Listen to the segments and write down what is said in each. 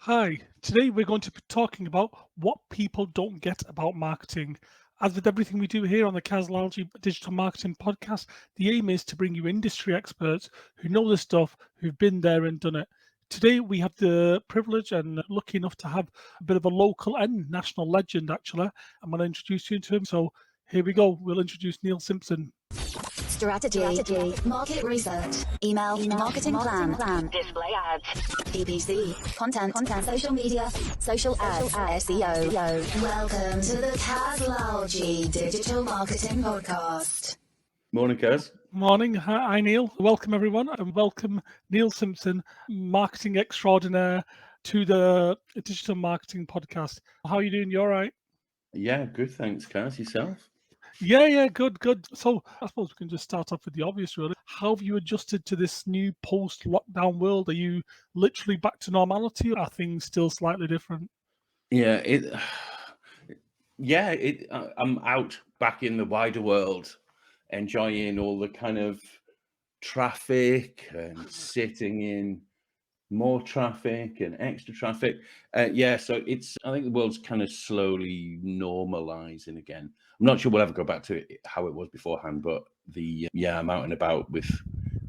Hi, today we're going to be talking about what people don't get about marketing. As with everything we do here on the Casology Digital Marketing Podcast, the aim is to bring you industry experts who know the stuff, who've been there and done it. Today we have the privilege and lucky enough to have a bit of a local and national legend, actually. I'm going to introduce you to him. So here we go. We'll introduce Neil Simpson. Strategy, market research, email, marketing plan, display ads, PPC, content, social media, social ads, SEO. Welcome to the Casology Digital Marketing Podcast. Morning, Kaz. Morning. Hi, Neil. Welcome, everyone, and welcome Neil Simpson, marketing extraordinaire, to the Digital Marketing Podcast. How are you doing? You all right? Yeah, good. Thanks, Kaz. Yourself? Yeah, good. So I suppose we can just start off with the obvious, really. How have you adjusted to this new post-lockdown world? Are you literally back to normality, or are things still slightly different? Yeah, I'm out back in the wider world, enjoying all the kind of traffic and sitting in more traffic and extra traffic. So I think the world's kind of slowly normalizing again. I'm not sure we'll ever go back to how it was beforehand, but I'm out and about with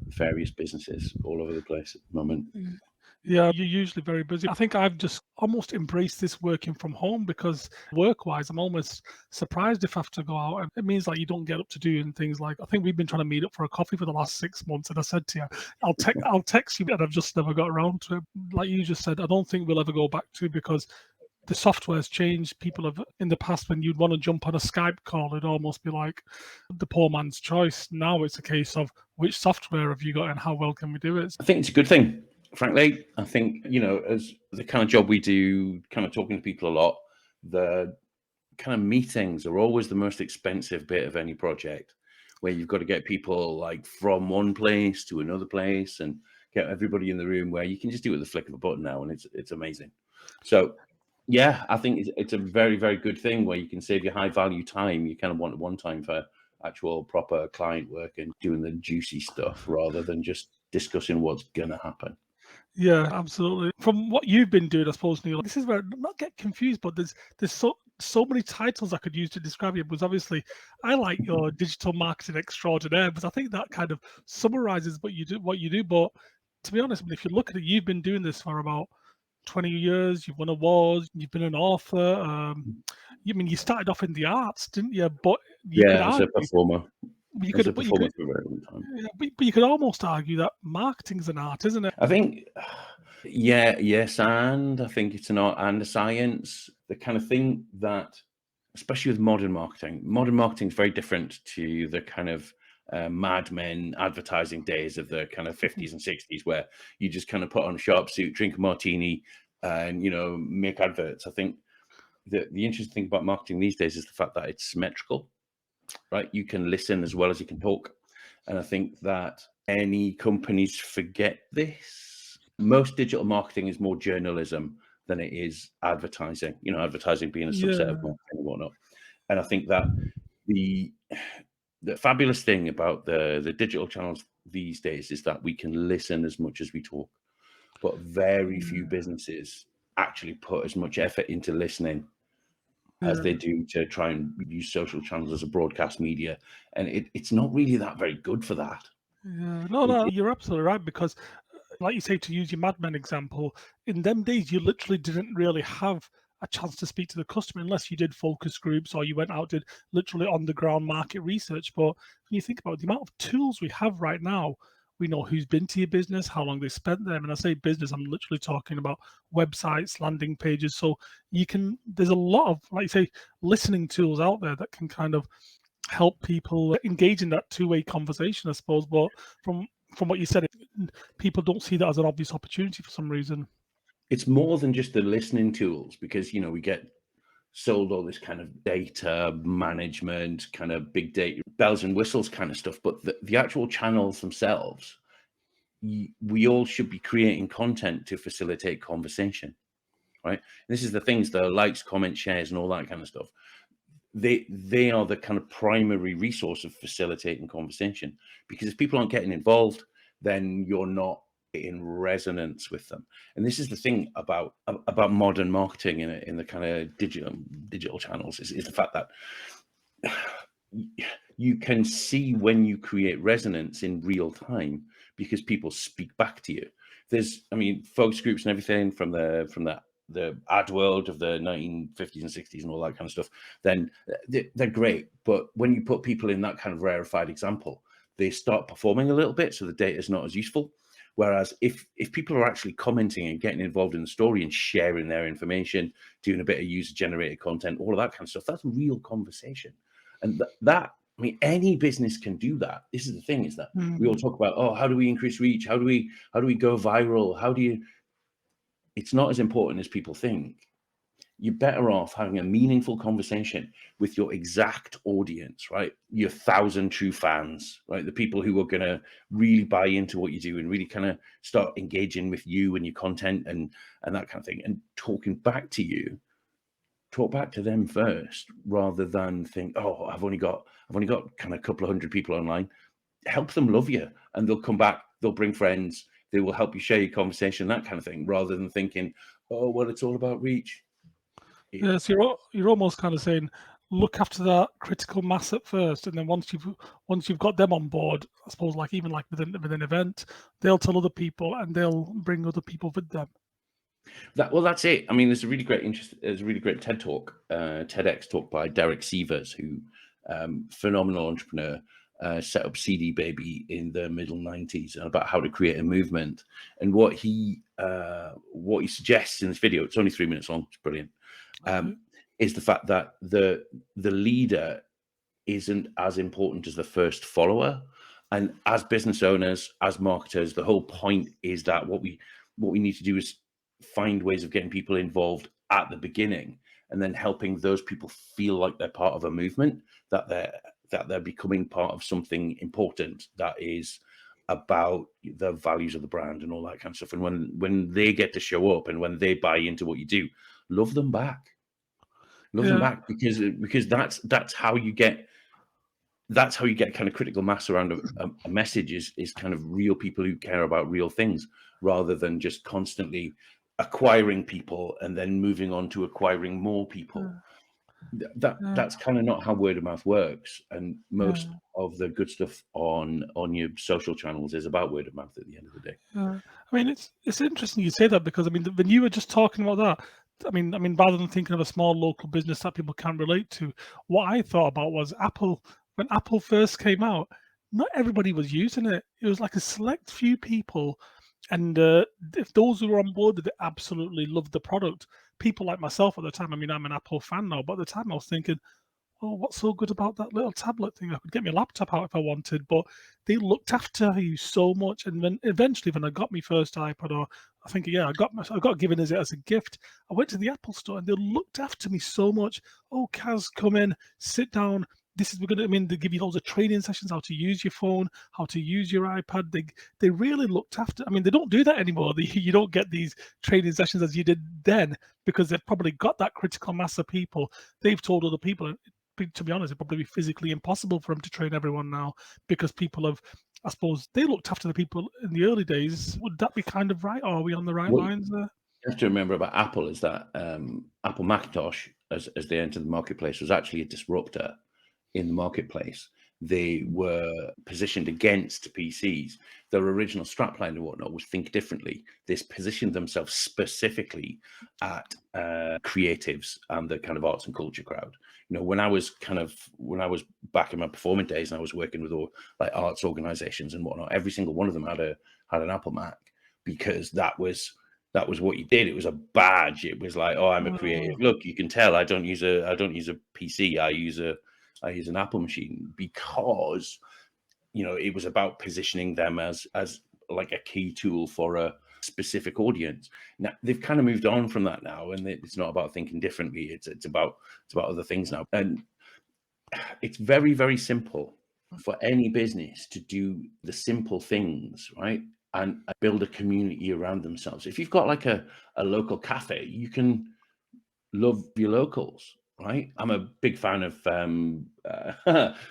various businesses all over the place at the moment. Yeah, you're usually very busy. I think I've just almost embraced this working from home because work-wise, I'm almost surprised if I have to go out. And it means like you don't get up to doing things like I think we've been trying to meet up for a coffee for the last 6 months, and I said to you, I'll text you, and I've just never got around to it. Like you just said, I don't think we'll ever go back to because the software's changed. People have in the past when you'd want to jump on a Skype call, it'd almost be like the poor man's choice. Now it's a case of which software have you got and how well can we do it? I think it's a good thing. Frankly, I think, as the kind of job we do, kind of talking to people a lot, the kind of meetings are always the most expensive bit of any project, where you've got to get people like from one place to another place and get everybody in the room, where you can just do it with the flick of a button now, and it's amazing. So yeah, I think it's a very, very good thing where you can save your high value time. You kind of want one time for actual proper client work and doing the juicy stuff rather than just discussing what's gonna happen. Yeah, absolutely. From what you've been doing, I suppose, Neil, this is where not get confused, but there's so many titles I could use to describe you. Because obviously, I like your digital marketing extraordinaire, because I think that kind of summarizes what you do. But to be honest, if you look at it, you've been doing this for about 20 years. You've won awards. You've been an author. You started off in the arts, didn't you? But you could As a argue, performer. you As a could, but you performer could, for a very long time. yeah, but you could almost argue that marketing's an art, isn't it? I think, yes, and I think it's an art and a science. The kind of thing that, especially with modern marketing is very different to the kind of Mad Men advertising days of the kind of 50s and 60s, where you just kind of put on a sharp suit, drink a martini, and make adverts. I think the interesting thing about marketing these days is the fact that it's symmetrical, right? You can listen as well as you can talk. And I think that any companies forget this. Most digital marketing is more journalism than it is advertising, advertising being a subset of marketing and whatnot. And I think that the fabulous thing about the digital channels these days is that we can listen as much as we talk, but very few businesses actually put as much effort into listening as they do to try and use social channels as a broadcast media. And it's not really that very good for that. Yeah, no, you're absolutely right because, like you say, to use your Mad Men example, in them days you literally didn't really have a chance to speak to the customer unless you did focus groups or you went out did literally on the ground market research. But when you think about the amount of tools we have right now, we know who's been to your business, how long they spent there. And I say business, I'm literally talking about websites, landing pages. So there's a lot of, like you say, listening tools out there that can kind of help people engage in that two-way conversation, I suppose. But from what you said, people don't see that as an obvious opportunity for some reason. It's more than just the listening tools, because we get sold all this kind of data management, kind of big data, bells and whistles kind of stuff. But the actual channels themselves, we all should be creating content to facilitate conversation, right? And this is the things, the likes, comments, shares, and all that kind of stuff. They are the kind of primary resource of facilitating conversation, because if people aren't getting involved, then you're not in resonance with them. And this is the thing about modern marketing in the kind of digital channels is the fact that you can see when you create resonance in real time because people speak back to you. There's, I mean, focus groups and everything from the ad world of the 1950s and 60s and all that kind of stuff, then they're great. But when you put people in that kind of rarefied example, they start performing a little bit, so the data is not as useful. Whereas if people are actually commenting and getting involved in the story and sharing their information, doing a bit of user-generated content, all of that kind of stuff, that's real conversation. And that, I mean, any business can do that. This is the thing, is that we all talk about, oh, how do we increase reach? How do we go viral? It's not as important as people think. You're better off having a meaningful conversation with your exact audience, right? Your 1,000 true fans, right? The people who are going to really buy into what you do and really kind of start engaging with you and your content and that kind of thing, and talking back to you. Talk back to them first, rather than think, oh, I've only got kind of a couple of hundred people online. Help them love you, and they'll come back. They'll bring friends. They will help you share your conversation, that kind of thing, rather than thinking, oh, well, it's all about reach. Yeah, so you're almost kind of saying, look after that critical mass at first, and then once you've got them on board, I suppose, like even like within an event, they'll tell other people and they'll bring other people with them. That's it. I mean, there's a really great TED talk, TEDx talk by Derek Sievers, who phenomenal entrepreneur, set up CD Baby in the middle 90s, and about how to create a movement. And what he suggests in this video, it's only 3 minutes long, it's brilliant, is the fact that the leader isn't as important as the first follower. And as business owners, as marketers, the whole point is that what we need to do is find ways of getting people involved at the beginning, and then helping those people feel like they're part of a movement, that they're becoming part of something important that is about the values of the brand and all that kind of stuff. And when they get to show up and when they buy into what you do, love them back. Them back, because that's how you get kind of critical mass around a message, is kind of real people who care about real things, rather than just constantly acquiring people and then moving on to acquiring more people. That's kind of not how word of mouth works. And most of the good stuff on your social channels is about word of mouth at the end of the day. I mean, it's interesting you say that, because I mean, when you were just talking about that, I mean, rather than thinking of a small local business that people can relate to, what I thought about was Apple. When Apple first came out, not everybody was using it. It was like a select few people, and if those who were on board, they absolutely loved the product. People like myself at the time, I mean, I'm an Apple fan now, but at the time I was thinking, oh, what's so good about that little tablet thing? I could get my laptop out if I wanted, but they looked after you so much. And then eventually, when I got my first iPad, or I think, I got given it as a gift, I went to the Apple store and they looked after me so much. Oh, Kaz, come in, sit down. They give you loads of training sessions, how to use your phone, how to use your iPad. They really looked after. I mean, they don't do that anymore. You don't get these training sessions as you did then, because they've probably got that critical mass of people. They've told other people, to be honest, it'd probably be physically impossible for them to train everyone now, because people have, I suppose, they looked after the people in the early days. Would that be kind of right? Or are we on the right lines there? You have to remember about Apple is that Apple Macintosh, as they entered the marketplace, was actually a disruptor in the marketplace. They were positioned against PCs. Their original strapline and whatnot was think differently. They positioned themselves specifically at creatives and the kind of arts and culture crowd. You know, when I was back in my performing days and I was working with all like arts organizations and whatnot, every single one of them had an Apple Mac, because that was what you did. It was a badge. It was like, oh, I'm a creative. Look, you can tell I don't use a PC. I use an Apple machine, because, you know, it was about positioning them as like a key tool for a specific audience. Now they've kind of moved on from that now, and it's not about thinking differently. It's about other things now, and it's very, very simple for any business to do the simple things, right? And build a community around themselves. If you've got like a local cafe, you can love your locals. right? I'm a big fan of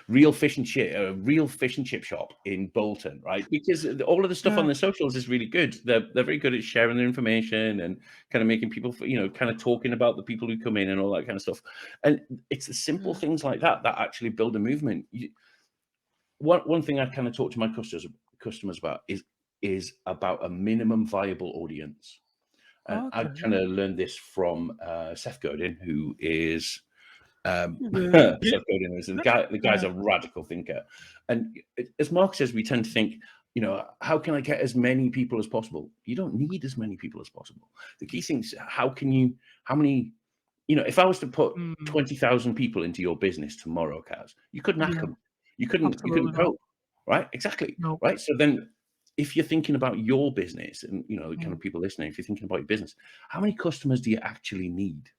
real fish and chip shop in Bolton, right? Because all of the stuff on Yeah. the socials is really good. They're very good at sharing their information and kind of making people, kind of talking about the people who come in and all that kind of stuff. And it's the simple Yeah. things like that that actually build a movement. One thing I kind of talk to my customers about is about a minimum viable audience. And I Okay. kind of learned this from Seth Godin, who is The, Seth Godin is, and the, the guy's yeah. a radical thinker. And as Mark says, we tend to think, how can I get as many people as possible? You don't need as many people as possible. The key thing is how many, if I was to put Mm, 20,000 people into your business tomorrow, Kaz, you couldn't hack yeah. them. You couldn't Absolutely not. cope, right? Exactly. No. Right. So then if you're thinking about your business and, the kind Mm, of people listening, if you're thinking about your business, how many customers do you actually need?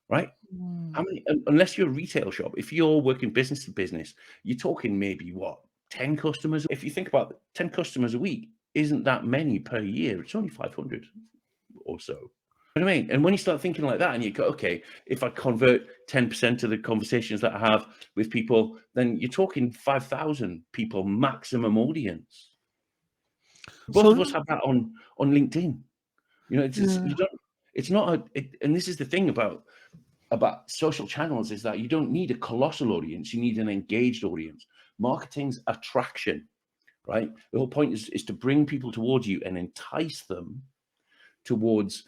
Right? mm, How many, unless you're a retail shop, if you're working business to business, you're talking maybe what, 10 customers? If you think about 10 customers a week, isn't that many per year? It's only 500 or so. You know what I mean? And when you start thinking like that and you go, okay, if I convert 10% of the conversations that I have with people, then you're talking 5,000 people maximum audience. Both of us so have that on LinkedIn. yeah. You don't, it's not and this is the thing about social channels is that you don't need a colossal audience, you need an engaged audience. Marketing's attraction, right? The whole point is to bring people towards you and entice them towards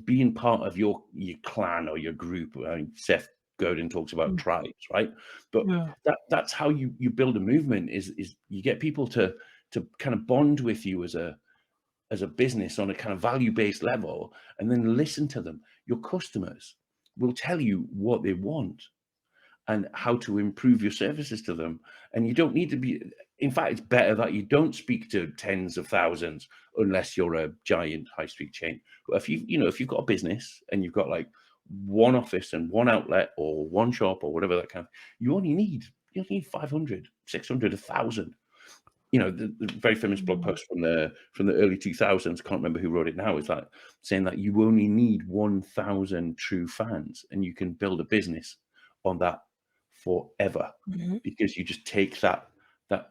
being part of your clan or your group. Seth Godin talks about Mm, tribes, right? But yeah. that's how you build a movement, is you get people to kind of bond with you as a business on a kind of value-based level, and then listen to them. Your customers will tell you what they want and how to improve your services to them. And you don't need to be, in fact, it's better that you don't speak to tens of thousands unless you're a giant high street chain. But if you've got a business and you've got like one office and one outlet or one shop or whatever that kind of, you only need 500, 600, 1,000. The very famous blog Mm, post from the early 2000s, can't remember who wrote it now, is that saying that you only need 1,000 true fans and you can build a business on that forever, mhm, because you just take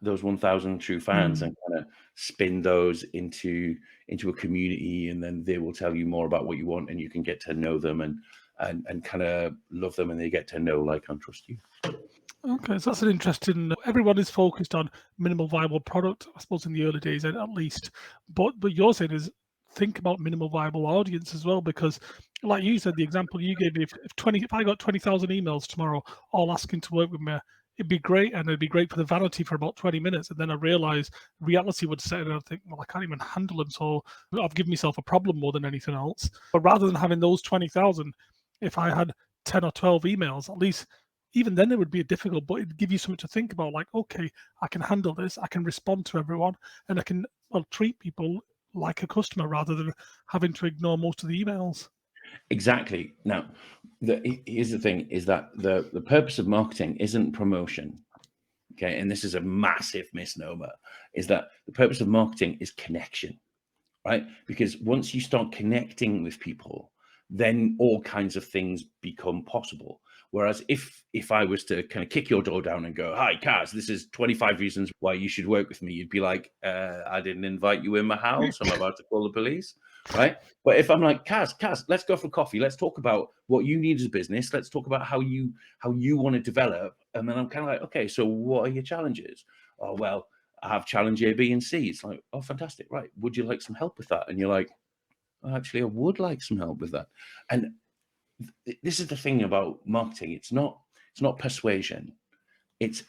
those 1,000 true fans mm. and kind of spin those into a community, and then they will tell you more about what you want, and you can get to know them and kind of love them, and they get to know, like, and trust you. Okay, so that's an interesting. Everyone is focused on minimal viable product, I suppose, in the early days, at least. But you're saying is think about minimal viable audience as well, because, like you said, the example you gave me, if I got 20,000 emails tomorrow, all asking to work with me, it'd be great, and it'd be great for the vanity for about 20 minutes, and then I realise reality would set in, and I think, well, I can't even handle them, so I've given myself a problem more than anything else. But rather than having those 20,000, if I had 10 or 12 emails, at least even then it would be difficult, but it'd give you something to think about. Like, okay, I can handle this. I can respond to everyone, and I can treat people like a customer rather than having to ignore most of the emails. Exactly. Now, here's the thing: is that the purpose of marketing isn't promotion. Okay, and this is a massive misnomer: is that the purpose of marketing is connection, right? Because once you start connecting with people, then all kinds of things become possible. Whereas if I was to kind of kick your door down and go, "Hi, Kaz, this is 25 reasons why you should work with me," you'd be like, "I didn't invite you in my house. I'm about to call the police," right? But if I'm like, Kaz, let's go for coffee. Let's talk about what you need as a business. Let's talk about how you want to develop. And then I'm kind of like, okay, so what are your challenges? Oh, well, I have challenge A, B, and C. It's like, oh, fantastic. Right. Would you like some help with that? And you're like, "Oh, actually, I would like some help with that." And this is the thing about marketing. It's not persuasion. It's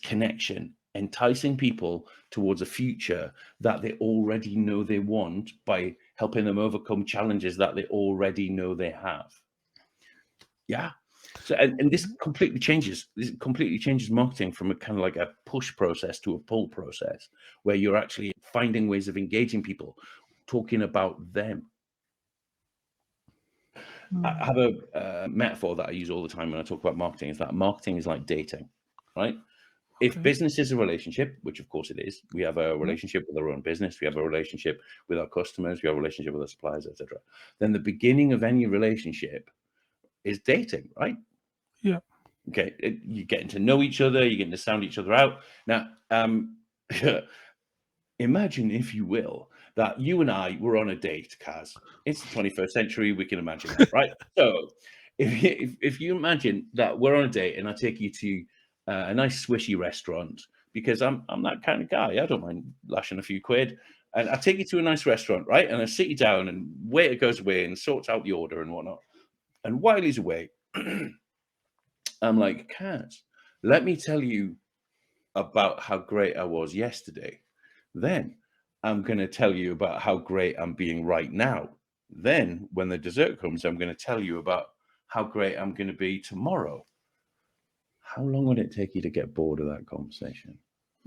connection, enticing people towards a future that they already know they want by helping them overcome challenges that they already know they have. Yeah. So, and this completely changes. This completely changes marketing from a kind of like a push process to a pull process, where you're actually finding ways of engaging people, talking about them. I Mm, have a metaphor that I use all the time when I talk about marketing, is that marketing is like dating, right? If okay. business is a relationship, which of course it is, we have a Yeah. relationship with our own business, we have a relationship with our customers, we have a relationship with our suppliers, etc. Then the beginning of any relationship is dating, right? Yeah. Okay, you're getting to know each other, you're getting to sound each other out. Now, imagine, if you will, that you and I were on a date, Kaz. It's the 21st century, we can imagine that, right? So, if you imagine that we're on a date and I take you to a nice swishy restaurant, because I'm that kind of guy, I don't mind lashing a few quid, and I take you to a nice restaurant, right? And I sit you down, and waiter goes away and sorts out the order and whatnot. And while he's away, I'm like, Kaz, let me tell you about how great I was yesterday. Then I'm going to tell you about how great I'm being right now. Then, when the dessert comes, I'm going to tell you about how great I'm going to be tomorrow. How long would it take you to get bored of that conversation?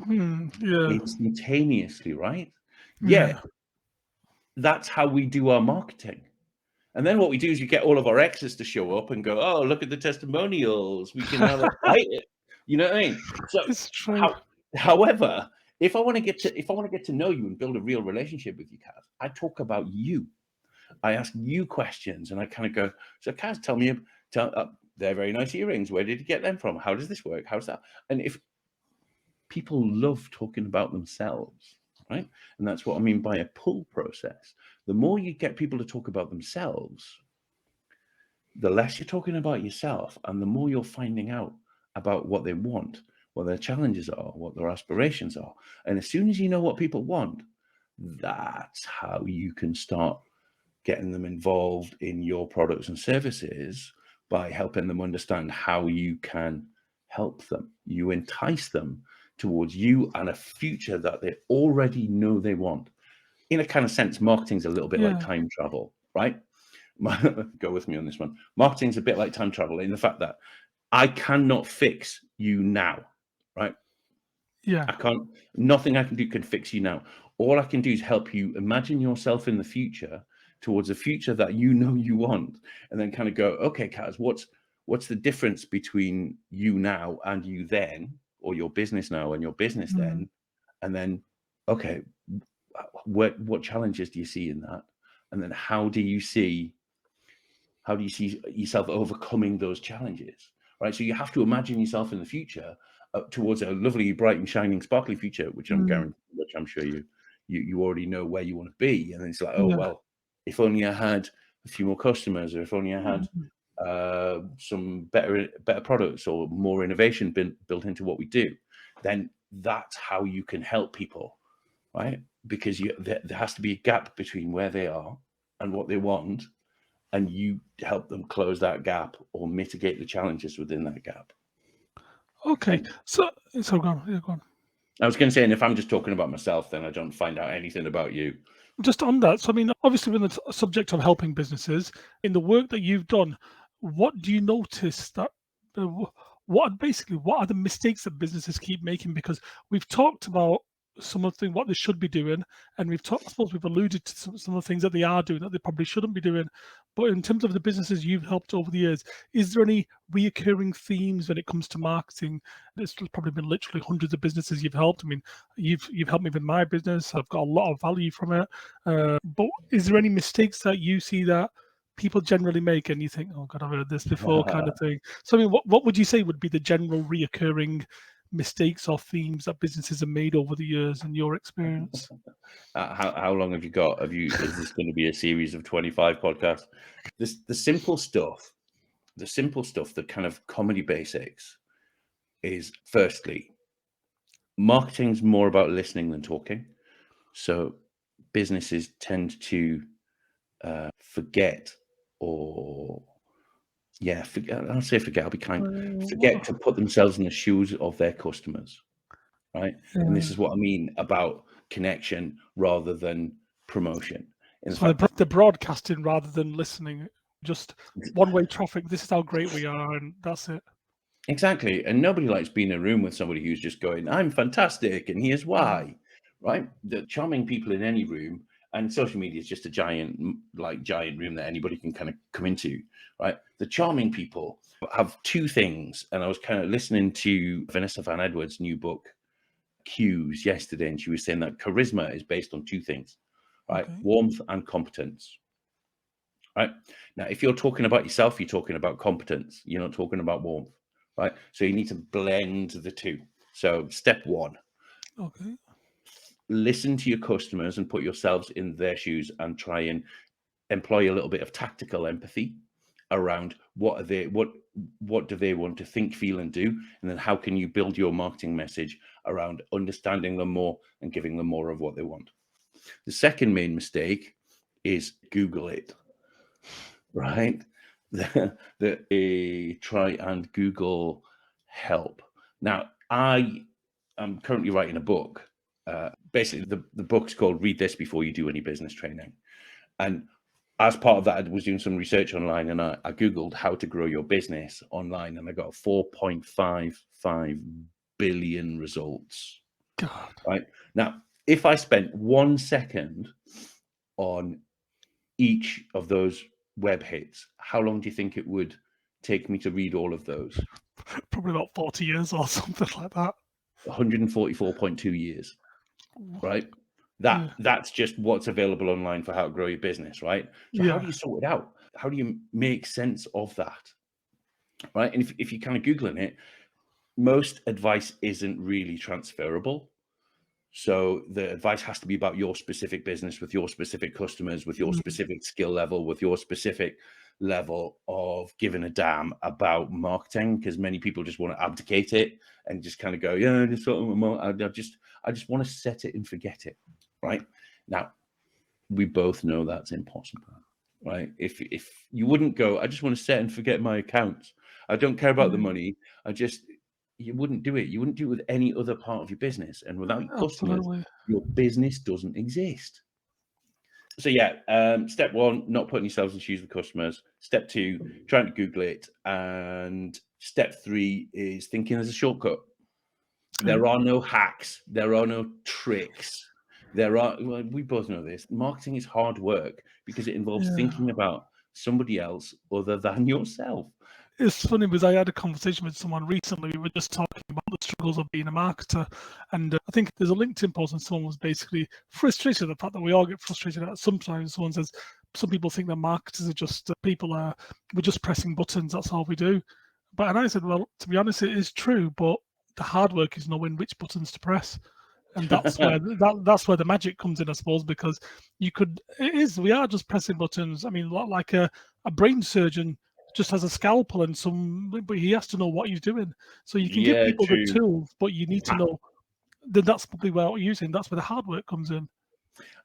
Yeah. Instantaneously, right? Yeah. Yet, that's how we do our marketing. And then what we do is you get all of our exes to show up and go, oh, look at the testimonials. We can have a fight. You know what I mean? So, It's true. however, if I want to get to know you and build a real relationship with you, Kaz, I talk about you. I ask you questions, and I kind of go, so Kaz, tell me, they're very nice earrings. Where did you get them from? How does this work? How's that? And if people love talking about themselves, right? And that's what I mean by a pull process. The more you get people to talk about themselves, the less you're talking about yourself, and the more you're finding out about what they want, what their challenges are, what their aspirations are. And as soon as you know what people want, that's how you can start getting them involved in your products and services, by helping them understand how you can help them. You entice them towards you and a future that they already know they want. In a kind of sense, marketing's a little bit like Yeah. time travel, right? Go with me on this one. Marketing's a bit like time travel in the fact that I cannot fix you now, right? Yeah. I can't, nothing I can do can fix you now. All I can do is help you imagine yourself in the future, towards a future that you know you want, and then kind of go, okay, Kaz, what's the difference between you now and you then, or your business now and your business then? And then, okay, what challenges do you see in that? And then how do you see yourself overcoming those challenges, right? So you have to imagine yourself in the future, towards a lovely, bright and shining, sparkly future, which I'm sure you already know where you want to be. And then it's like, oh Yeah. well, if only I had a few more customers, or if only I had Mhm. some better products, or more innovation built into what we do. Then that's how you can help people, right? Because there has to be a gap between where they are and what they want, and you help them close that gap or mitigate the challenges within that gap. Okay. And So go on. Yeah, go on. I was going to say, and if I'm just talking about myself, then I don't find out anything about you. Just on that, so I mean, obviously, with the subject of helping businesses, in the work that you've done, what do you notice that what are the mistakes that businesses keep making? Because we've talked about some of the what they should be doing, and I suppose we've alluded to some of the things that they are doing that they probably shouldn't be doing. But in terms of the businesses you've helped over the years, is there any reoccurring themes when it comes to marketing? There's probably been literally hundreds of businesses you've helped. I mean, you've helped me with my business. I've got a lot of value from it. But is there any mistakes that you see that people generally make, and you think, "Oh God, I've heard this before," kind of thing? So, I mean, what would you say would be the general reoccurring mistakes or themes that businesses have made over the years in your experience? How long have you got? Is this going to be a series of 25 podcasts? The simple stuff, the kind of comedy basics, is firstly, marketing's more about listening than talking. So businesses tend to forget, or forget. I'll say forget. I'll be kind. Forget to put themselves in the shoes of their customers, right? And this is what I mean about connection rather than promotion. In the So fact that the broadcasting rather than listening, just one-way traffic. This is how great we are, and that's it. exactly, and nobody likes being in a room with somebody who's just going, "I'm fantastic, and here's why," right? The charming people in any room, and social media is just a giant room that anybody can kind of come into, right? The charming people have two things, and I was kind of listening to Vanessa Van Edwards' new book, Cues, yesterday, and she was saying that charisma is based on two things, right? Okay. Warmth and competence. right? Now, if you're talking about yourself, you're talking about competence. You're not talking about warmth, right? So you need to blend the two. So step one, Okay. listen to your customers and put yourselves in their shoes and try and employ a little bit of tactical empathy around what do they want to think, feel, and do, and then how can you build your marketing message around understanding them more and giving them more of what they want. The second main mistake is Google it, right? Try and Google help. Now, I am currently writing a book. Basically, the book's called Read This Before You Do Any Business Training. And as part of that, I was doing some research online, and I Googled how to grow your business online, and I got 4.55 billion results. God. Right now, if I spent 1 second on each of those web hits, how long do you think it would take me to read all of those? Probably about 40 years or something like that. 144.2 years, right? Yeah. That's just what's available online for how to grow your business, right? So how Yeah. do you sort it out? How do you make sense of that, right? And if you're kind of Googling it, most advice isn't really transferable. So the advice has to be about your specific business, with your specific customers, with your Mm. specific skill level, with your specific level of giving a damn about marketing, because many people just want to abdicate it and just kind of go, yeah, I just want to set it and forget it, right? Now, we both know that's impossible, right? If you wouldn't go, I just want to set and forget my accounts. I don't care about the Yeah. money. You wouldn't do it. You wouldn't do it with any other part of your business. And without your customers, Absolutely. your business doesn't exist. So yeah, step one, not putting yourselves in the shoes of customers. Step two, trying to Google it. And step three is thinking as a shortcut. There are no hacks. There are no tricks. Well, we both know this. Marketing is hard work because it involves Yeah. thinking about somebody else other than yourself. It's funny because I had a conversation with someone recently. We were just talking about the struggles of being a marketer. And I think there's a LinkedIn post and someone was basically frustrated at the fact that we all get frustrated at sometimes. Someone says, some people think that marketers are just we're just pressing buttons. That's all we do. And I said, well, to be honest, it is true. But the hard work is knowing which buttons to press. And that's where that's where the magic comes in, I suppose, because we are just pressing buttons. I mean, like a brain surgeon just has a scalpel but he has to know what he's doing. So you can give Yeah, people the true. tools, but you need to know. Then that's probably where what you're using. That's where the hard work comes in.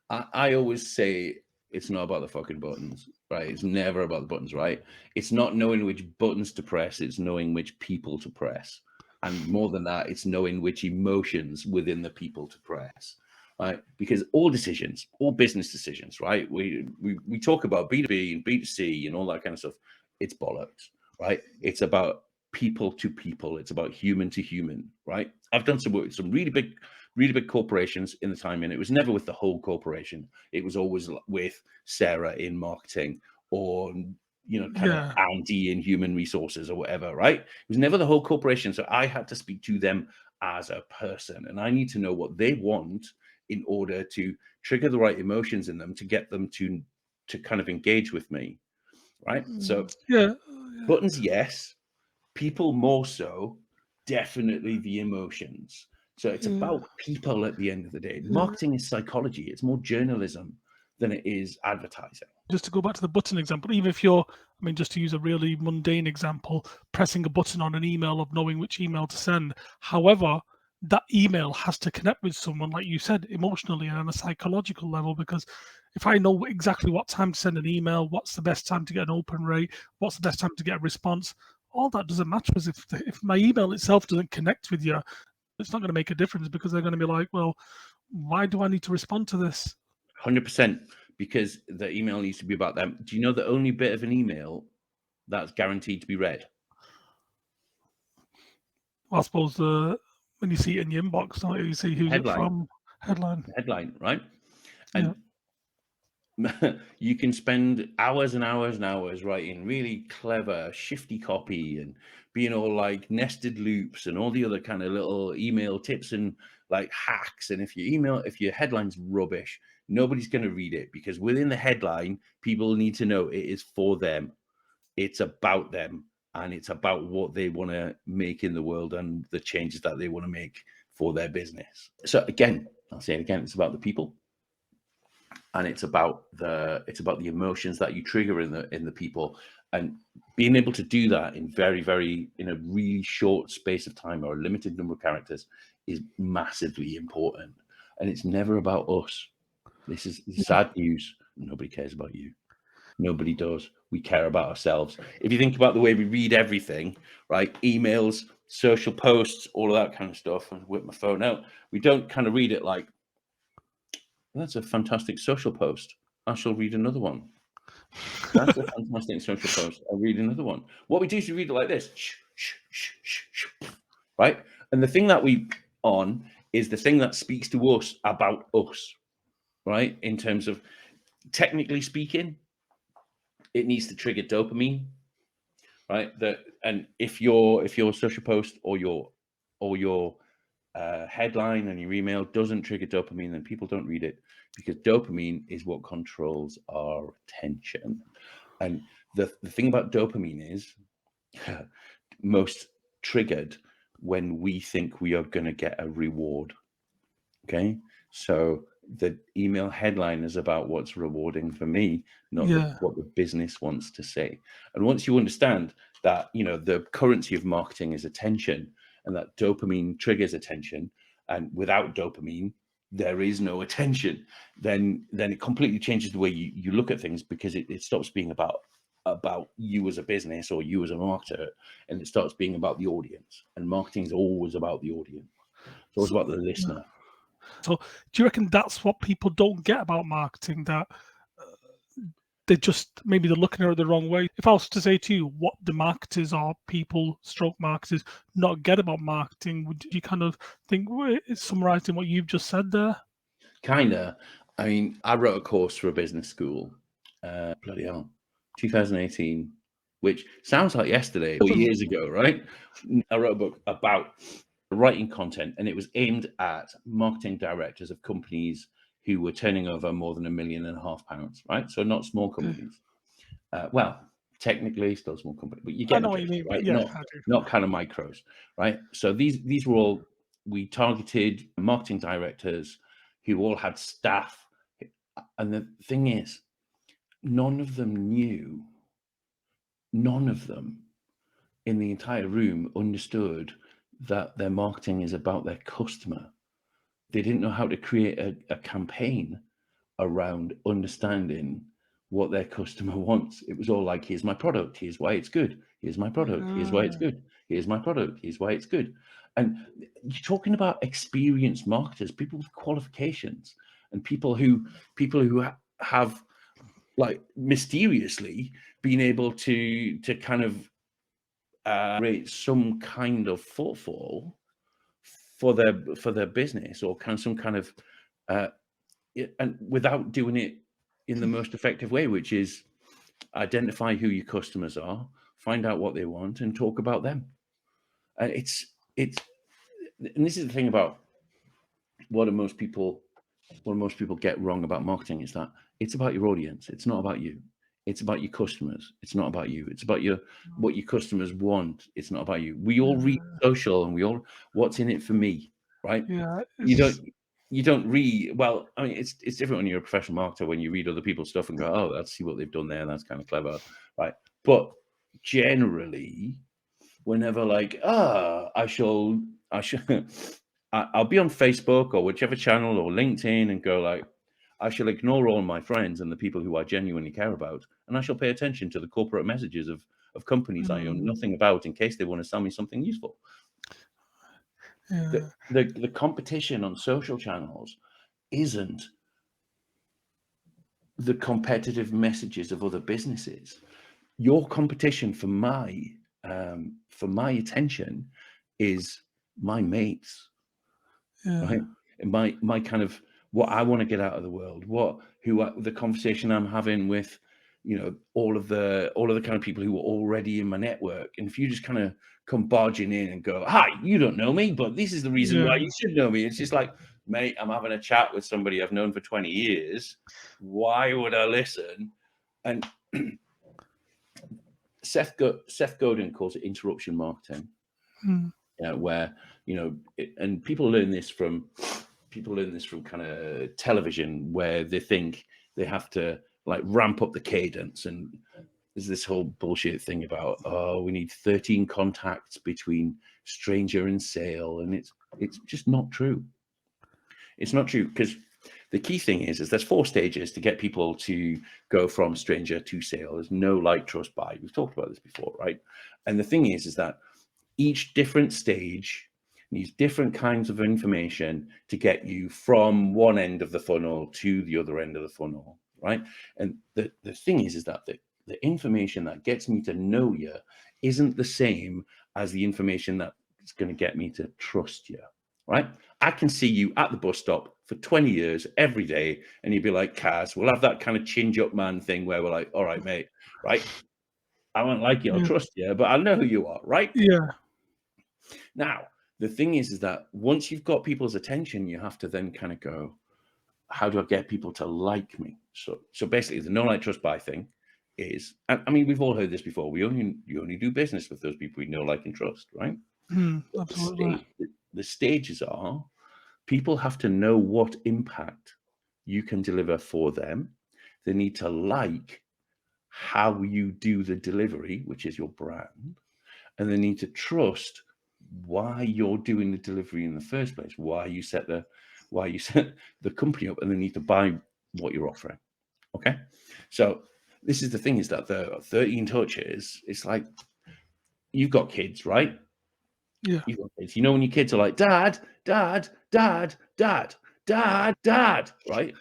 I always say it's not about the fucking buttons, right? It's never about the buttons, right? It's not knowing which buttons to press, it's knowing which people to press. And more than that, it's knowing which emotions within the people to press, right? Because all decisions, all business decisions, right? We talk about B2B and B2C and all that kind of stuff. It's bollocks, right? It's about people to people. It's about human to human, right? I've done some work with some really big corporations in the time, and it was never with the whole corporation. It was always with Sarah in marketing, or kind of Yeah. Andy in human resources, or whatever, right? It was never the whole corporation. So I had to speak to them as a person, and I need to know what they want in order to trigger the right emotions in them to get them to kind of engage with me, right? So Yeah. buttons, yes. People more so, definitely the emotions. So it's Yeah. about people at the end of the day. Yeah. Marketing is psychology. It's more journalism than it is advertising. Just to go back to the button example, even if just to use a really mundane example, pressing a button on an email of knowing which email to send. However, that email has to connect with someone, like you said, emotionally and on a psychological level, because if I know exactly what time to send an email, what's the best time to get an open rate, what's the best time to get a response, all that doesn't matter. As if my email itself doesn't connect with you, it's not going to make a difference, because they're going to be like, well, why do I need to respond to this? 100%, because the email needs to be about them. Do you know the only bit of an email that's guaranteed to be read? Well, I suppose when you see it in your inbox, don't you see who's it Headline, from? Headline. right? Yeah. And you can spend hours and hours and hours writing really clever, shifty copy and being all like nested loops and all the other kind of little email tips and like hacks. And if your headline's rubbish, Nobody's going to read it because within the headline, people need to know it is for them. It's about them, and it's about what they want to make in the world and the changes that they want to make for their business. So again, I'll say it again, it's about the people, and it's about the emotions that you trigger in the people, and being able to do that in in a really short space of time or a limited number of characters is massively important. And it's never about us. This is sad news. Nobody cares about you. Nobody does. We care about ourselves. If you think about the way we read everything, right? Emails, social posts, all of that kind of stuff, and whip my phone out. We don't kind of read it like, that's a fantastic social post. I shall read another one. That's a fantastic social post. I'll read another one. What we do is we read it like this, right? And the thing that we on is the thing that speaks to us about us, right? In terms of, technically speaking, it needs to trigger dopamine, right? And if your social post or your headline and your email doesn't trigger dopamine, then people don't read it, because dopamine is what controls our attention. And the thing about dopamine is most triggered when we think we are going to get a reward. Okay, so the email headline is about what's rewarding for me, not what the business wants to say. And once you understand that, the currency of marketing is attention, and that dopamine triggers attention, and without dopamine there is no attention, then it completely changes the way you look at things, because it stops being about you as a business or you as a marketer, and it starts being about the audience. And marketing is always about the audience. It's always about the listener. So do you reckon that's what people don't get about marketing, that they're looking at it the wrong way? If I was to say to you what the marketers or marketers not get about marketing, would you kind of think, well, it's summarizing what you've just said there? Kinda. I mean, I wrote a course for a business school, bloody hell, 2018, which sounds like yesterday, 4 years ago, right? I wrote a book about writing content, and it was aimed at marketing directors of companies who were turning over more than £1.5 million, right? So not small companies. Well, technically still small company, but you get the drift, right? Not kind of micros, right? So these were all, we targeted marketing directors who all had staff. And the thing is, none of them in the entire room understood that their marketing is about their customer. They didn't know how to create a campaign around understanding what their customer wants. It was all like, here's my product, here's why it's good, here's my product, here's why it's good, here's my product, here's why it's good. And you're talking about experienced marketers, people with qualifications, and people who have, like, mysteriously been able to kind of create some kind of footfall for their business, or some kind of and without doing it in the most effective way, which is identify who your customers are, find out what they want, and talk about them. And and this is the thing about what most people get wrong about marketing, is that it's about your audience. It's not about you. It's about your customers. It's not about you. It's about what your customers want. It's not about you. We all read social, and what's in it for me, right? Yeah. You don't read, well, I mean, it's different when you're a professional marketer, when you read other people's stuff and go, oh, let's see what they've done there. That's kind of clever, right? But generally, whenever, like, I'll be on Facebook or whichever channel or LinkedIn, and go like, I shall ignore all my friends and the people who I genuinely care about, and I shall pay attention to the corporate messages of companies I know nothing about, in case they want to sell me something useful. Yeah. The competition on social channels isn't the competitive messages of other businesses. Your competition for my attention is my mates, right? And my kind of what I want to get out of the world, the conversation I'm having with, all of the kind of people who are already in my network. And if you just kind of come barging in and go, hi, you don't know me, but this is the reason why you should know me. It's just like, mate, I'm having a chat with somebody I've known for 20 years. Why would I listen? And Seth Godin calls it interruption marketing, where, and people learn this from kind of television, where they think they have to like ramp up the cadence, and there's this whole bullshit thing about, oh, we need 13 contacts between stranger and sale, and it's just not true. It's not true, because the key thing is there's 4 stages to get people to go from stranger to sale. There's know, like, trust, buy. We've talked about this before, right? And the thing is that each different stage needs different kinds of information to get you from one end of the funnel to the other end of the funnel, right? And the thing is that the information that gets me to know you isn't the same as the information that's going to get me to trust you, right? I can see you at the bus stop for 20 years every day, and you'd be like, Kaz, we'll have that kind of change up man thing where we're like, all right, mate, right? I won't like you, I'll trust you, but I know who you are, right? Yeah. Now, the thing is that once you've got people's attention, you have to then kind of go, how do I get people to like me? So basically, the know, like, trust, buy thing is, I mean, we've all heard this before. You only do business with those people you know, like, and trust, right? Absolutely. The stages are, people have to know what impact you can deliver for them. They need to like how you do the delivery, which is your brand, and they need to trust why you're doing the delivery in the first place, why you set the company up, and they need to buy what you're offering. Okay, so this is the thing, is that the 13 touches, it's like, you've got kids, right? Yeah. You've got kids. When your kids are like, dad, dad, dad, dad, dad, dad, right?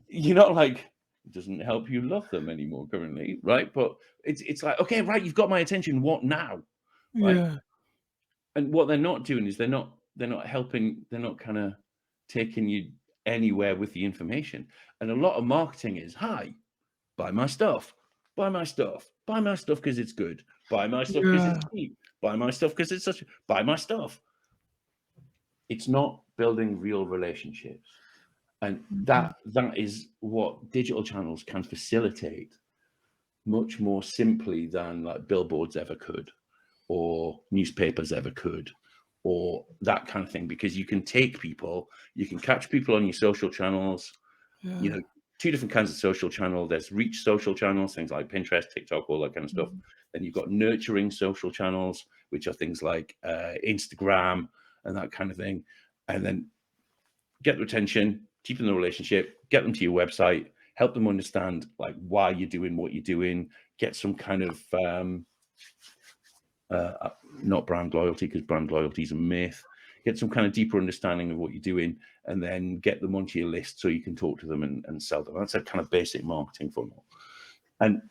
You're not like, it doesn't help you love them anymore currently, right? But it's like, okay, right, you've got my attention, what now? Right? Yeah. And what they're not doing is they're not helping, they're not kind of taking you anywhere with the information. And a lot of marketing is, hi, buy my stuff, buy my stuff, buy my stuff because it's good, buy my stuff because it's cheap, buy my stuff because it's buy my stuff. It's not building real relationships. And that is what digital channels can facilitate much more simply than like billboards ever could, or newspapers ever could, or that kind of thing, because you can take people, you can catch people on your social channels. Yeah. 2 different kinds of social channel. There's reach social channels, things like Pinterest, TikTok, all that kind of stuff. Then you've got nurturing social channels, which are things like Instagram and that kind of thing. And then get their attention, deepen the relationship, get them to your website, help them understand like why you're doing what you're doing, get some kind of not brand loyalty, because brand loyalty is a myth. Get some kind of deeper understanding of what you're doing, and then get them onto your list so you can talk to them and sell them. That's a kind of basic marketing funnel. And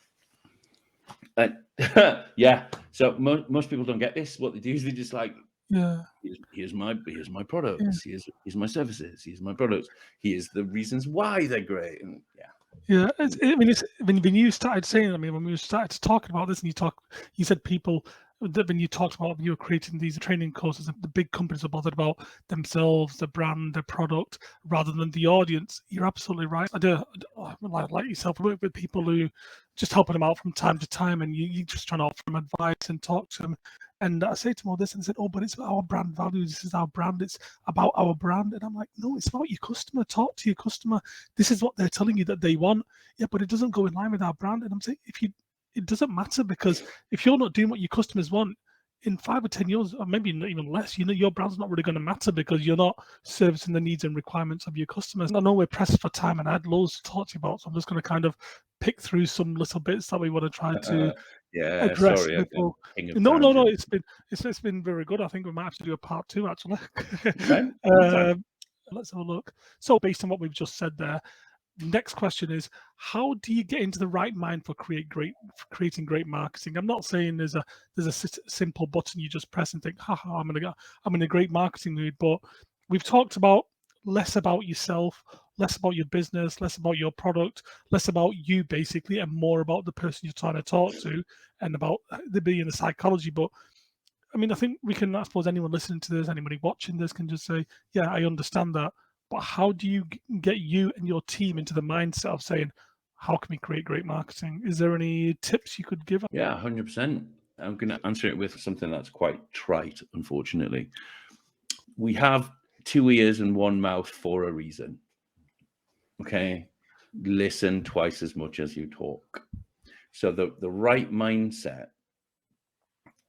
yeah, so most people don't get this. What they do is they just like, here's my products, here's my services, here's my products, here's the reasons why they're great. And Yeah, when you started saying, when we started talking about this, and you said people that when you talked about when you were creating these training courses, the big companies are bothered about themselves, the brand, the product, rather than the audience. You're absolutely right. I do, like yourself, work with people who just helping them out from time to time, and you just trying to offer them advice and talk to them. And I say to them all this, and they said, "Oh, but it's our brand values. This is our brand. It's about our brand." And I'm like, "No, it's about your customer. Talk to your customer. This is what they're telling you that they want. Yeah, but it doesn't go in line with our brand." And I'm saying, it doesn't matter, because if you're not doing what your customers want, in 5 or 10 years, or maybe not even less, your brand's not really going to matter, because you're not servicing the needs and requirements of your customers. And I know we're pressed for time, and I had loads to talk to you about, so I'm just going to kind of pick through some little bits that we want to try to address. Sorry, No, it's been very good. I think we might have to do a part 2 actually. Okay. Let's have a look. So based on what we've just said there, the next question is, how do you get into the right mind for creating great marketing? I'm not saying there's a simple button you just press and think, haha, I'm in a great marketing mood. But we've talked about less about yourself, less about your business, less about your product, less about you basically, and more about the person you're trying to talk to, and about the psychology. But I think we can, I suppose anyone listening to this, anybody watching this can just say, yeah, I understand that. but how do you get you and your team into the mindset of saying, how can we create great marketing? Is there any tips you could give? Yeah, 100%. I'm going to answer it with something that's quite trite, unfortunately. We have 2 ears and 1 mouth for a reason. Okay? Listen twice as much as you talk. So the right mindset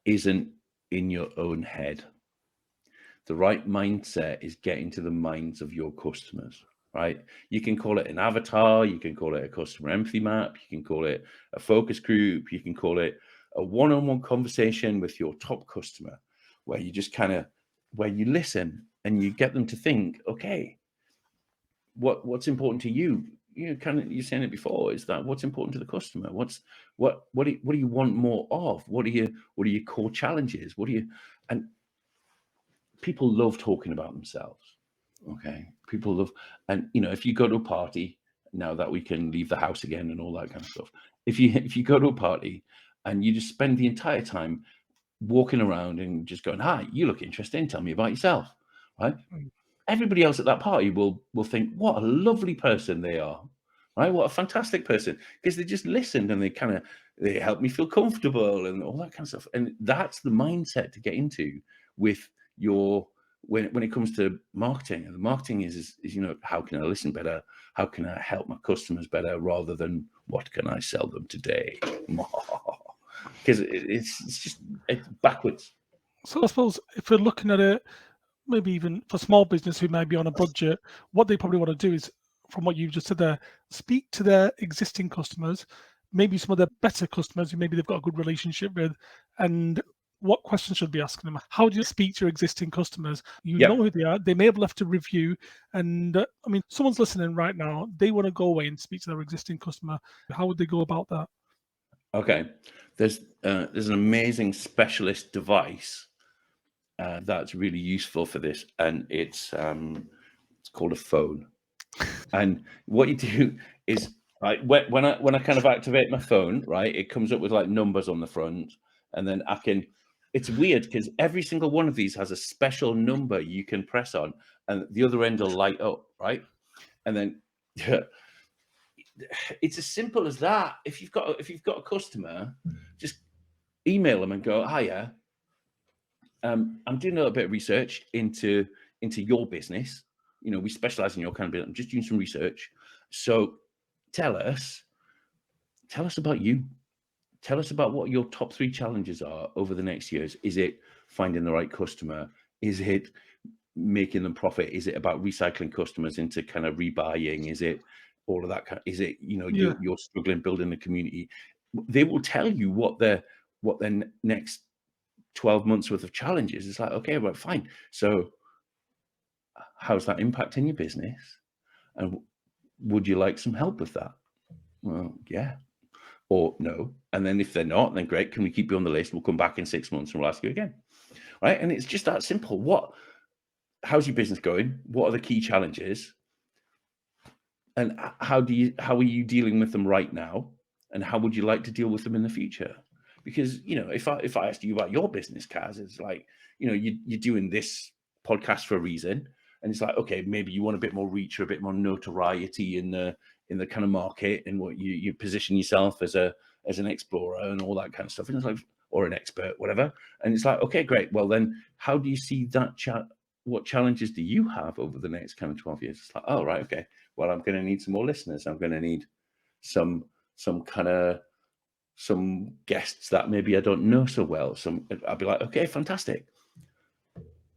isn't in your own head. The right mindset is getting to the minds of your customers, right? You can call it an avatar, you can call it a customer empathy map, you can call it a focus group, you can call it a one-on-one conversation with your top customer, where you just where you listen and you get them to think, okay, what's important to you? You're saying it before, is that what's important to the customer? What do you want more of? What are your core challenges? And people love talking about themselves. Okay. People love, and if you go to a party, now that we can leave the house again and all that kind of stuff, if you go to a party and you just spend the entire time walking around and just going, hi, you look interesting, tell me about yourself, right? Everybody else at that party will think, what a lovely person they are, right? What a fantastic person, because they just listened and they helped me feel comfortable and all that kind of stuff. And that's the mindset to get into with your when it comes to marketing. And the marketing is how can I listen better? How can I help my customers better, rather than what can I sell them today? Because it's backwards. So I suppose if we're looking at it, maybe even for small business who may be on a budget, what they probably want to do is, from what you've just said there, speak to their existing customers, maybe some of their better customers who maybe they've got a good relationship with, and what questions should be asking them? How do you speak to your existing customers? You know who they are. They may have left a review, and I mean, someone's listening right now. They want to go away and speak to their existing customer. How would they go about that? Okay, there's an amazing specialist device that's really useful for this, and it's called a phone. And what you do is, right, when I kind of activate my phone, right, it comes up with like numbers on the front, and then it's weird because every single one of these has a special number you can press on, and the other end will light up, right? And then it's as simple as that. If you've got a customer, just email them and go, hiya, I'm doing a little bit of research into your business. We specialize in your kind of business. I'm just doing some research. So tell us about you. Tell us about what your top 3 challenges are over the next years. Is it finding the right customer? Is it making them profit? Is it about recycling customers into kind of rebuying? Is it all of that is it, you're struggling building the community? They will tell you what their next 12 months worth of challenges. It's like, okay, well, fine. So how's that impacting your business? And would you like some help with that? Well, yeah. Or no. And then if they're not, then great. Can we keep you on the list? We'll come back in 6 months and we'll ask you again. Right. And it's just that simple. How's your business going? What are the key challenges? And how are you dealing with them right now? And how would you like to deal with them in the future? Because, if I asked you about your business, Kaz, it's like, you're doing this podcast for a reason. And it's like, okay, maybe you want a bit more reach or a bit more notoriety in the kind of market, and what you position yourself as an explorer and all that kind of stuff. And it's like, or an expert, whatever. And it's like, okay, great. Well, then how do you see that what challenges do you have over the next kind of 12 years? It's like, oh, right. Okay. Well, I'm going to need some more listeners. I'm going to need some guests that maybe I don't know so well. I'll be like, okay, fantastic.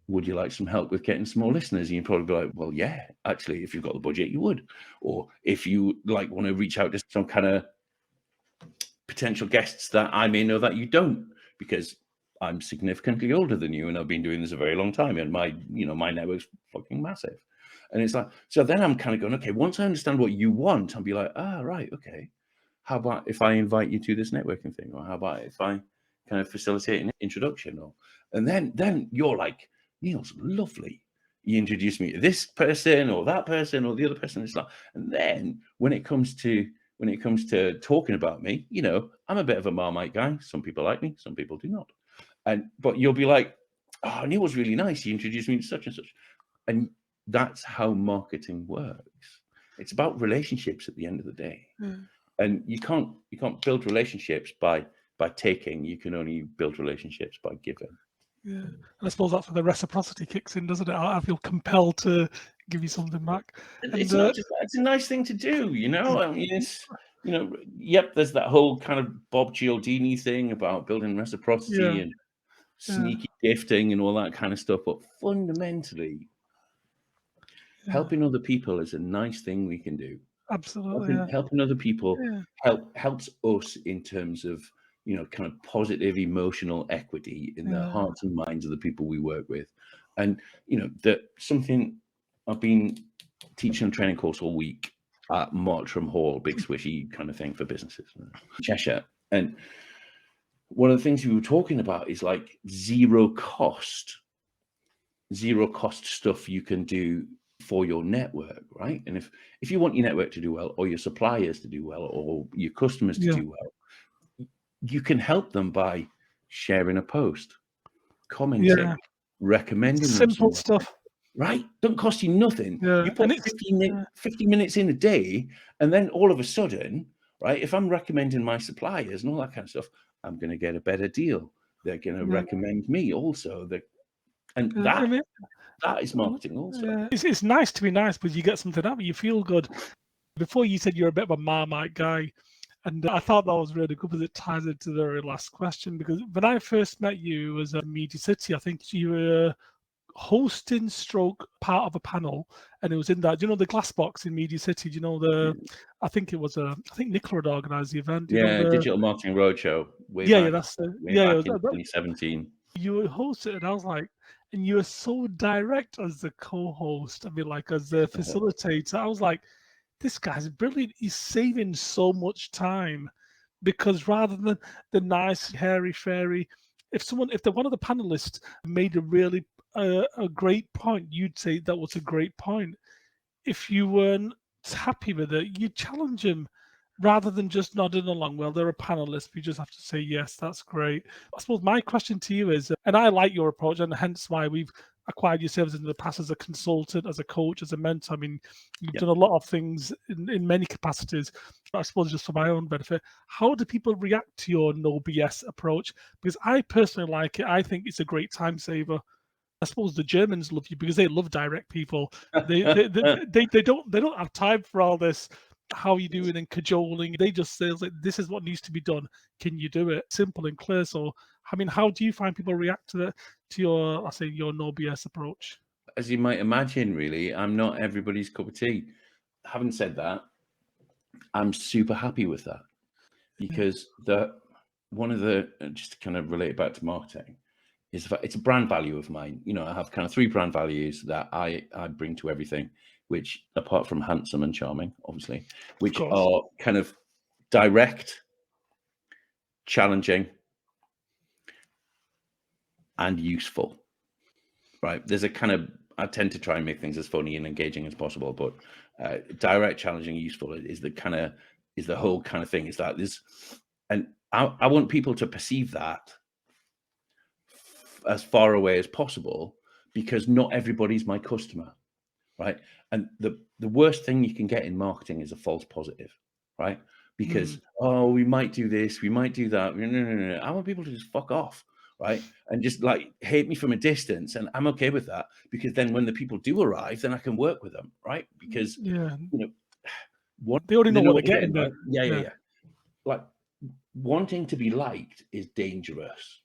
Would you like some help with getting some more listeners? And you'd probably be like, well, yeah, actually, if you've got the budget, you would. Or if you want to reach out to some kind of potential guests that I may know that you don't, because I'm significantly older than you and I've been doing this a very long time, and my network's fucking massive. And it's like, so then I'm kind of going, okay, once I understand what you want, I'll be like, right, okay. How about if I invite you to this networking thing? Or how about if I kind of facilitate an introduction? And then you're like, Neil's lovely. You introduce me to this person or that person or the other person. It's like, and then when it comes to talking about me, I'm a bit of a Marmite guy. Some people like me, some people do not. But you'll be like, oh, Neil was really nice. He introduced me to such and such. And that's how marketing works. It's about relationships at the end of the day. And you can't build relationships by taking. You can only build relationships by giving. Yeah, and I suppose that's where the reciprocity kicks in, doesn't it? I feel compelled to give you something back. It's not just that, it's a nice thing to do, you know. I mean, it's, you know, yep, there's that whole kind of Bob Cialdini thing about building reciprocity and sneaky gifting and all that kind of stuff, but fundamentally, helping other people is a nice thing we can do. Absolutely, helping other people helps us in terms of, you know, kind of positive emotional equity in the hearts and minds of the people we work with. And, you know, that something I've been teaching a training course all week at Martram Hall, big swishy kind of thing for businesses, Cheshire. And one of the things we were talking about is like zero cost stuff you can do for your network, right? And if you want your network to do well, or your suppliers to do well, or your customers to do well, you can help them by sharing a post, commenting, recommending them simple stuff, right? Don't cost you nothing. You put 50 minutes in a day, and then all of a sudden, right, if I'm recommending my suppliers and all that kind of stuff, I'm going to get a better deal. They're going to recommend me also. And that is marketing also. It's nice to be nice, but you get something out of it. You feel good. Before you said you're a bit of a Marmite guy, and I thought that was really good because it ties into the very last question. Because when I first met you, it was at Media City. I think you were hosting stroke part of a panel, and it was in that, do you know, the glass box in Media City? Do you know I think it was I think Nicola had organised the event. Digital Marketing Roadshow. That's back in 2017. You were hosting, and I was like, and you were so direct as the co-host. I mean, like as the facilitator. I was like, this guy's brilliant. He's saving so much time, because rather than the nice hairy fairy, if one of the panelists made a really a great point, you'd say that was a great point. If you weren't happy with it, you'd challenge him rather than just nodding along. Well, they're a panelist. We just have to say, yes, that's great. I suppose my question to you is, and I like your approach, and hence why we've acquired your services in the past as a consultant, as a coach, as a mentor. I mean, you've done a lot of things in many capacities. I suppose just for my own benefit, how do people react to your no BS approach? Because I personally like it. I think it's a great time saver. I suppose the Germans love you because they love direct people. They don't have time for all this. How are you doing and cajoling? They just say, like, this is what needs to be done. Can you do it? Simple and clear. So, I mean, how do you find people react to your no BS approach? As you might imagine, really, I'm not everybody's cup of tea. Having said that, I'm super happy with that, because one of the, just to kind of relate back to marketing, is that it's a brand value of mine. You know, I have kind of 3 brand values that I bring to everything, which, apart from handsome and charming, obviously, which are kind of direct, challenging, and useful, right? There's a kind of, I tend to try and make things as funny and engaging as possible, but direct, challenging, useful is the whole kind of thing. Is that this, and I want people to perceive that as far away as possible, because not everybody's my customer, right? And the worst thing you can get in marketing is a false positive, right? Because we might do this, we might do that. No. I want people to just fuck off, right? And just like hate me from a distance, and I'm okay with that, because then when the people do arrive, then I can work with them, right? Because you know, they already know what they're getting. Right? Yeah. Like, wanting to be liked is dangerous,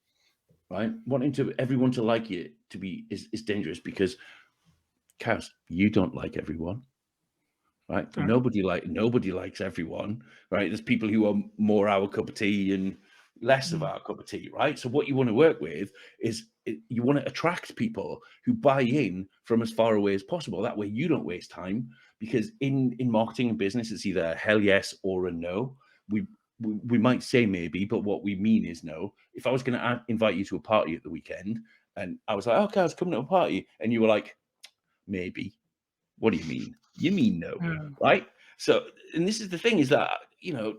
right? Wanting everyone to like you is dangerous, because, Kaz, you don't like everyone, right? Nobody likes everyone, right? There's people who are more our cup of tea and less of our cup of tea, right? So what you want to work with is you want to attract people who buy in from as far away as possible. That way you don't waste time, because in marketing and business, it's either a hell yes or a no. We might say maybe, but what we mean is no. If I was going to invite you to a party at the weekend, and I was like, okay, I was coming to a party, and you were like, maybe. What do you mean? You mean no, right? So, and this is the thing, is that, you know,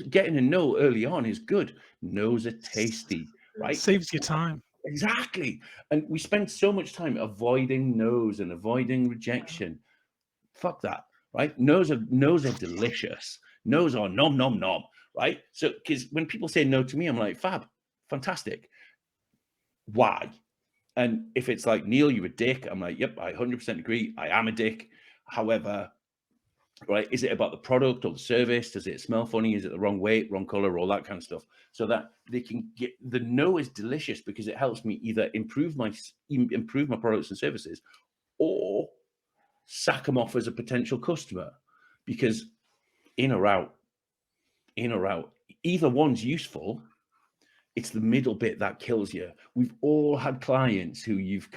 getting a no early on is good. No's are tasty, right? Saves you time. Exactly. And we spend so much time avoiding no's and avoiding rejection. Fuck that, right? No's are delicious. No's are nom nom nom, right? So because when people say no to me, I'm like, fab, fantastic. Why? And if it's like, Neil, you're a dick, I'm like, yep, I 100% agree. I am a dick. However, right, is it about the product or the service? Does it smell funny? Is it the wrong weight, wrong color, all that kind of stuff? So that they can get the no is delicious because it helps me either improve my products and services or sack them off as a potential customer, because in or out, either one's useful. It's the middle bit that kills you. We've all had clients who we've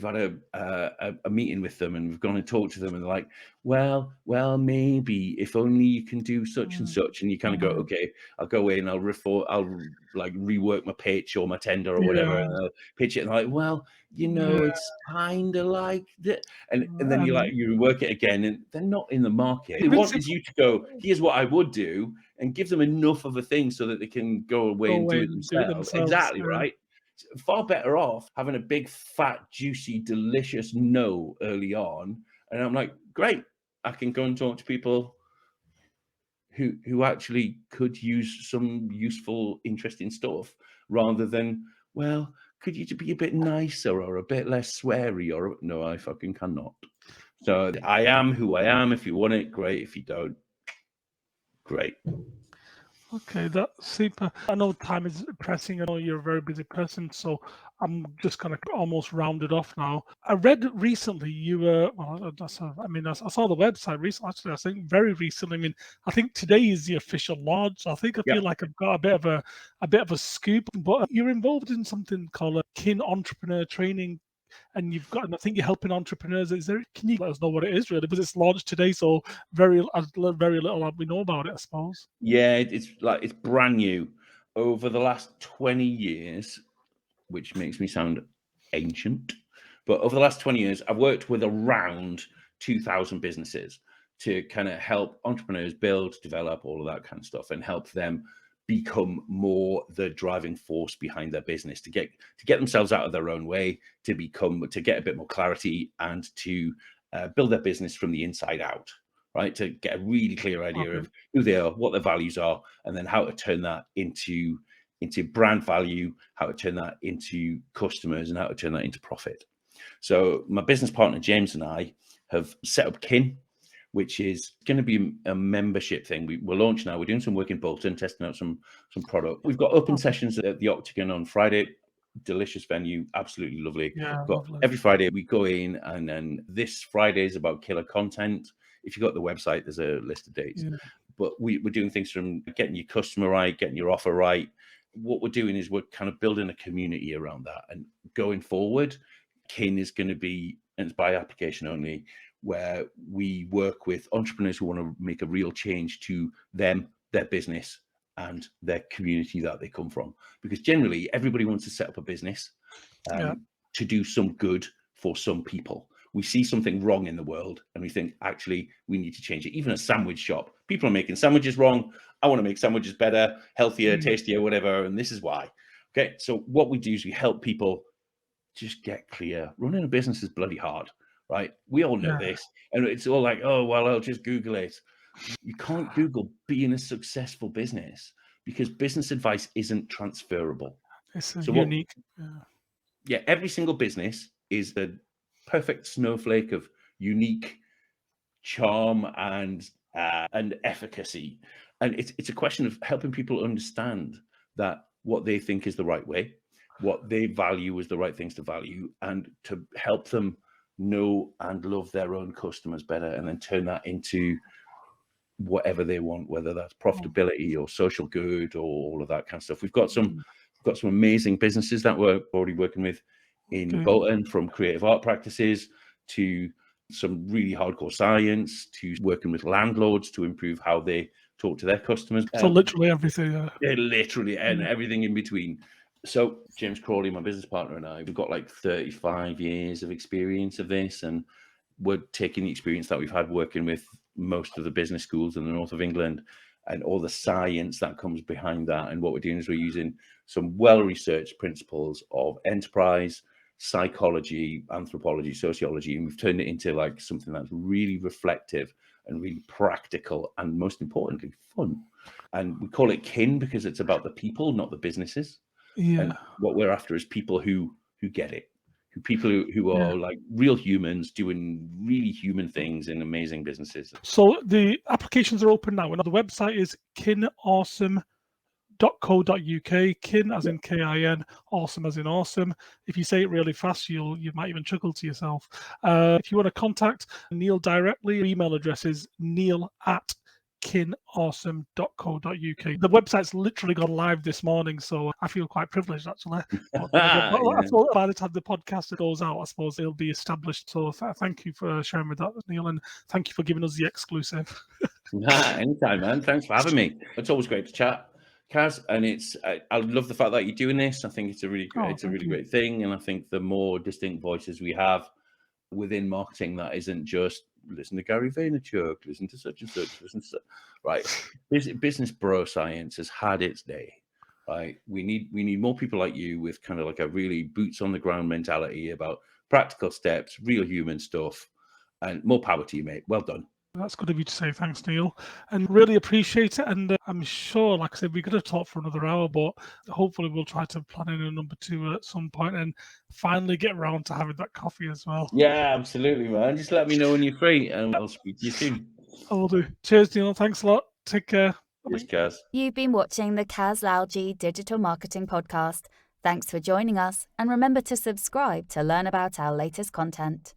had a meeting with them and we've gone and talked to them and they're like, well, maybe if only you can do such and such. And you kind of go, okay, I'll go in, I'll like rework my pitch or my tender or whatever, and I'll pitch it. And like, well, it's kind of like that. And then you work it again and they're not in the market. They want is you to go, here's what I would do, and give them enough of a thing so that they can go away and do it themselves. Exactly, right? Far better off having a big, fat, juicy, delicious no early on. And I'm like, great, I can go and talk to people who actually could use some useful, interesting stuff, rather than, well, could you be a bit nicer or a bit less sweary? Or no, I fucking cannot. So I am who I am. If you want it, great. If you don't, great. Okay, that's super. I know time is pressing. I know you're a very busy person, so I'm just going to almost round it off now. I read recently you were, well, I saw the website recently, actually, I think very recently. I mean, I think today is the official launch. I think I feel like I've got a bit of a scoop, but you're involved in something called a Kin Entrepreneur Training. And I think you're helping entrepreneurs. Can you let us know what it is really? Because it's launched today, so very little we know about it, I suppose. Yeah, it's brand new. Over the last 20 years, which makes me sound ancient, but over the last 20 years, I've worked with around 2,000 businesses to kind of help entrepreneurs build, develop, all of that kind of stuff, and help them become more the driving force behind their business, to get themselves out of their own way, to get a bit more clarity, and to build their business from the inside out, right? To get a really clear idea of who they are, what their values are, and then how to turn that into brand value, how to turn that into customers, and how to turn that into profit. So my business partner, James, and I have set up Kin, which is going to be a membership thing. We're launched now. We're doing some work in Bolton, testing out some product. We've got open sessions at the Octagon on Friday. Delicious venue, absolutely lovely. Yeah, but lovely. Every Friday we go in, and then this Friday is about killer content. If you got the website, there's a list of dates. Yeah. But we're doing things from getting your customer right, getting your offer right. What we're doing is we're kind of building a community around that. And going forward, Kin is going to be, and it's by application only, where we work with entrepreneurs who want to make a real change to them, their business, and their community that they come from. Because generally, everybody wants to set up a business to do some good for some people. We see something wrong in the world and we think, actually, we need to change it. Even a sandwich shop, people are making sandwiches wrong. I want to make sandwiches better, healthier, tastier, whatever. And this is why. Okay, so what we do is we help people just get clear. Running a business is bloody hard, right? We all know this. And it's all like, oh, well, I'll just Google it. You can't Google being a successful business, because business advice isn't transferable. It's unique. Every single business is a perfect snowflake of unique charm and efficacy. And it's a question of helping people understand that what they think is the right way, what they value is the right things to value, and to help them know and love their own customers better, and then turn that into whatever they want, whether that's profitability or social good or all of that kind of stuff. We've got some amazing businesses that we're already working with in Bolton, from creative art practices to some really hardcore science, to working with landlords to improve how they talk to their customers. So literally everything. Literally, and everything in between. So James Crawley, my business partner, and I, we've got like 35 years of experience of this, and we're taking the experience that we've had working with most of the business schools in the north of England and all the science that comes behind that. And what we're doing is we're using some well-researched principles of enterprise, psychology, anthropology, sociology, and we've turned it into like something that's really reflective and really practical, and most importantly, fun. And we call it KIN because it's about the people, not the businesses. Yeah. And what we're after is people who get it, people who are Yeah. like real humans doing really human things in amazing businesses. So the applications are open now, and the website is kinawesome.co.uk. Kin as in KIN, awesome as in awesome. If you say it really fast, you might even chuckle to yourself. If you want to contact Neil directly, your email address is neil@kinawesome.co.uk. The website's literally gone live this morning, so I feel quite privileged actually. But then again, I thought by the time the podcast goes out, I suppose it'll be established. So thank you for sharing with that, Neil, and thank you for giving us the exclusive. Anytime, man. Thanks for having me. It's always great to chat, Kaz, and I love the fact that you're doing this. I think it's a really great, great thing, and I think the more distinct voices we have within marketing, that isn't just listen to Gary Vaynerchuk, listen to such and such, listen to such, right? Business bro science has had its day, right? We need more people like you with kind of like a really boots on the ground mentality about practical steps, real human stuff, and more power to you, mate. Well done. That's good of you to say. Thanks, Neil, and really appreciate it. And I'm sure, like I said, we could have talked for another hour, but hopefully we'll try to plan in a number 2 at some point and finally get around to having that coffee as well. Yeah, absolutely, man. Just let me know when you're free, and I'll speak to you soon. I will do. Cheers, Neil. Thanks a lot. Take care. Cheers, Kaz. You've been watching the Kaz Lalji Digital Marketing Podcast. Thanks for joining us, and remember to subscribe to learn about our latest content.